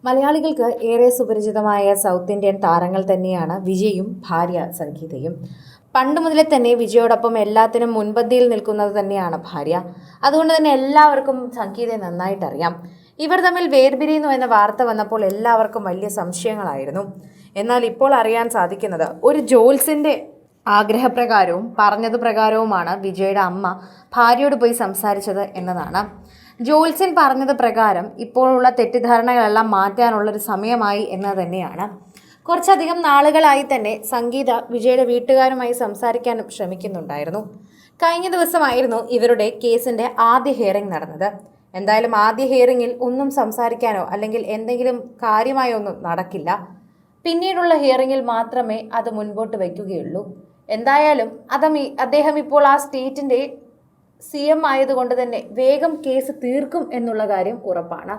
മലയാളികൾക്ക് ഏറെ സുപരിചിതമായ സൗത്ത് ഇന്ത്യൻ താരങ്ങൾ തന്നെയാണ് വിജയും ഭാര്യ സംഗീതയും. പണ്ട് മുതലേ തന്നെ വിജയോടൊപ്പം എല്ലാത്തിനും മുൻപന്തിയിൽ നിൽക്കുന്നത് തന്നെയാണ് ഭാര്യ. അതുകൊണ്ട് തന്നെ എല്ലാവർക്കും സംഗീതയെ നന്നായിട്ടറിയാം. ഇവർ തമ്മിൽ വേർപിരിയുന്നു എന്ന വാർത്ത വന്നപ്പോൾ എല്ലാവർക്കും വലിയ സംശയങ്ങളായിരുന്നു. എന്നാൽ ഇപ്പോൾ അറിയാൻ സാധിക്കുന്നത് ഒരു ജോൽസിന്റെ ആഗ്രഹപ്രകാരവും പറഞ്ഞത് പ്രകാരവുമാണ് വിജയുടെ അമ്മ ഭാര്യയോട് പോയി സംസാരിച്ചത് എന്നതാണ്. ജോൽസൻ പറഞ്ഞത് പ്രകാരം ഇപ്പോഴുള്ള തെറ്റിദ്ധാരണകളെല്ലാം മാറ്റാനുള്ളൊരു സമയമായി എന്ന് തന്നെയാണ്. കുറച്ചധികം നാളുകളായി തന്നെ സംഗീത വിജയുടെ വീട്ടുകാരുമായി സംസാരിക്കാനും ശ്രമിക്കുന്നുണ്ടായിരുന്നു. കഴിഞ്ഞ ദിവസമായിരുന്നു ഇവരുടെ കേസിൻ്റെ ആദ്യ ഹിയറിംഗ് നടന്നത്. എന്തായാലും ആദ്യ ഹിയറിംഗിൽ ഒന്നും സംസാരിക്കാനോ അല്ലെങ്കിൽ എന്തെങ്കിലും കാര്യമായോ ഒന്നും നടക്കില്ല. പിന്നീടുള്ള ഹിയറിംഗിൽ മാത്രമേ അത് മുൻപോട്ട് വയ്ക്കുകയുള്ളൂ. എന്തായാലും അദ്ദേഹം ഇപ്പോൾ ആ സ്റ്റേറ്റിൻ്റെ CM ആയതുകൊണ്ട് തന്നെ വേഗം കേസ് തീർക്കും എന്നുള്ള കാര്യം ഉറപ്പാണ്.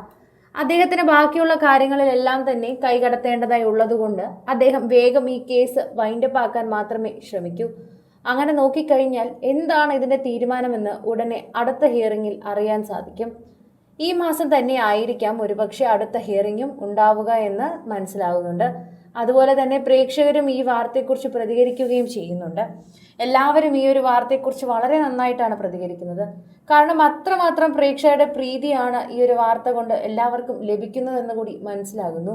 അദ്ദേഹത്തിന് ബാക്കിയുള്ള കാര്യങ്ങളിലെല്ലാം തന്നെ കൈകടത്തേണ്ടതായി ഉള്ളതുകൊണ്ട് അദ്ദേഹം വേഗം ഈ കേസ് വൈൻഡപ്പ് ആക്കാൻ മാത്രമേ ശ്രമിക്കൂ. അങ്ങനെ നോക്കിക്കഴിഞ്ഞാൽ എന്താണ് ഇതിൻ്റെ തീരുമാനമെന്ന് ഉടനെ അടുത്ത ഹിയറിംഗിൽ അറിയാൻ സാധിക്കും. ഈ മാസം തന്നെ ആയിരിക്കാം ഒരുപക്ഷെ അടുത്ത ഹിയറിംഗും ഉണ്ടാവുക എന്ന് മനസ്സിലാകുന്നുണ്ട്. അതുപോലെ തന്നെ പ്രേക്ഷകരും ഈ വാർത്തയെക്കുറിച്ച് പ്രതികരിക്കുകയും ചെയ്യുന്നുണ്ട്. എല്ലാവരും ഈ ഒരു വാർത്തയെക്കുറിച്ച് വളരെ നന്നായിട്ടാണ് പ്രതികരിക്കുന്നത്. കാരണം അത്രമാത്രം പ്രേക്ഷകരുടെ പ്രീതിയാണ് ഈ ഒരു വാർത്ത കൊണ്ട് എല്ലാവർക്കും ലഭിക്കുന്നതെന്ന് കൂടി മനസ്സിലാകുന്നു.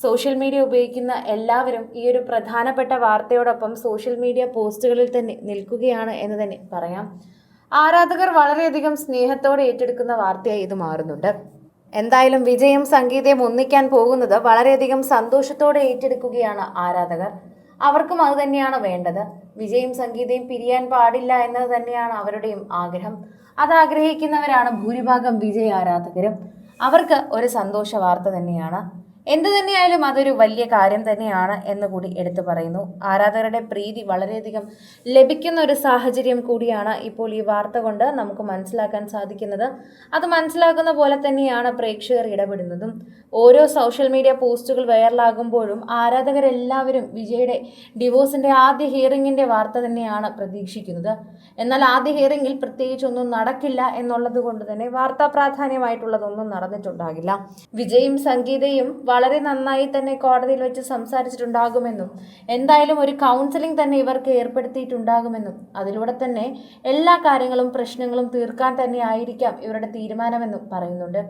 സോഷ്യൽ മീഡിയ ഉപയോഗിക്കുന്ന എല്ലാവരും ഈ ഒരു പ്രധാനപ്പെട്ട വാർത്തയോടൊപ്പം സോഷ്യൽ മീഡിയ പോസ്റ്റുകളിൽ തന്നെ നിൽക്കുകയാണ് എന്ന് തന്നെ പറയാം. ആരാധകർ വളരെയധികം സ്നേഹത്തോടെ ഏറ്റെടുക്കുന്ന വാർത്തയായി ഇത് മാറുന്നുണ്ട്. എന്തായാലും വിജയും സംഗീതയും ഒന്നിക്കാൻ പോകുന്നത് വളരെയധികം സന്തോഷത്തോടെ ഏറ്റെടുക്കുകയാണ് ആരാധകർ. അവർക്കും അത് തന്നെയാണ് വേണ്ടത്. വിജയും സംഗീതയും പിരിയാൻ പാടില്ല എന്നത് തന്നെയാണ് അവരുടെയും ആഗ്രഹം. അത് ആഗ്രഹിക്കുന്നവരാണ് ഭൂരിഭാഗം വിജയ് ആരാധകരും. അവർക്ക് ഒരു സന്തോഷ വാർത്ത തന്നെയാണ്. എന്തു തന്നെയായാലും അതൊരു വലിയ കാര്യം തന്നെയാണ് എന്ന് കൂടി എടുത്തു പറയുന്നു. ആരാധകരുടെ പ്രീതി വളരെയധികം ലഭിക്കുന്ന ഒരു സാഹചര്യം കൂടിയാണ് ഇപ്പോൾ ഈ വാർത്ത കൊണ്ട് നമുക്ക് മനസ്സിലാക്കാൻ സാധിക്കുന്നത്. അത് മനസ്സിലാക്കുന്ന പോലെ തന്നെയാണ് പ്രേക്ഷകർ ഇടപെടുന്നതും. ഓരോ സോഷ്യൽ മീഡിയ പോസ്റ്റുകൾ വൈറലാകുമ്പോഴും ആരാധകരെല്ലാവരും വിജയുടെ ഡിവോഴ്സിൻ്റെ ആദ്യ ഹിയറിംഗിൻ്റെ വാർത്ത തന്നെയാണ് പ്രതീക്ഷിക്കുന്നത്. എന്നാൽ ആദ്യ ഹിയറിംഗിൽ പ്രത്യേകിച്ചൊന്നും നടക്കില്ല എന്നുള്ളത് കൊണ്ട് തന്നെ വാർത്താ പ്രാധാന്യമായിട്ടുള്ളതൊന്നും നടന്നിട്ടുണ്ടാകില്ല. വിജയും സംഗീതയും വളരെ നന്നായി തന്നെ കോടതിയിൽ വെച്ച് സംസാരിച്ചിട്ടുണ്ടാകുമെന്നും എന്തായാലും ഒരു കൗൺസിലിംഗ് തന്നെ ഇവർക്ക് ഏർപ്പെടുത്തിയിട്ടുണ്ടാകുമെന്നും അതിലൂടെ തന്നെ എല്ലാ കാര്യങ്ങളും പ്രശ്നങ്ങളും തീർക്കാൻ തന്നെ ആയിരിക്കാം ഇവരുടെ തീരുമാനമെന്നും പറയുന്നുണ്ട്.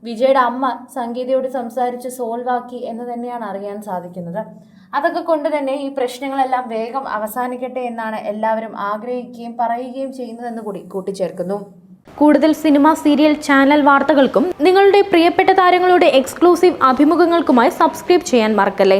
വിജയുടെ അമ്മ സംഗീതയോട് സംസാരിച്ച് സോൾവ് ആക്കി എന്ന് തന്നെയാണ് അറിയാൻ സാധിക്കുന്നത്. അതൊക്കെ കൊണ്ട് തന്നെ ഈ പ്രശ്നങ്ങളെല്ലാം വേഗം അവസാനിക്കട്ടെ എന്നാണ് എല്ലാവരും ആഗ്രഹിക്കുകയും പറയുകയും ചെയ്യുന്നതെന്ന് കൂടി കൂട്ടിച്ചേർക്കുന്നു. കൂടുതൽ സിനിമ, സീരിയൽ, ചാനൽ വാർത്തകൾക്കും നിങ്ങളുടെ പ്രിയപ്പെട്ട താരങ്ങളുടെ എക്സ്ക്ലൂസീവ് അഭിമുഖങ്ങൾക്കുമായി സബ്സ്ക്രൈബ് ചെയ്യാൻ മറക്കല്ലേ.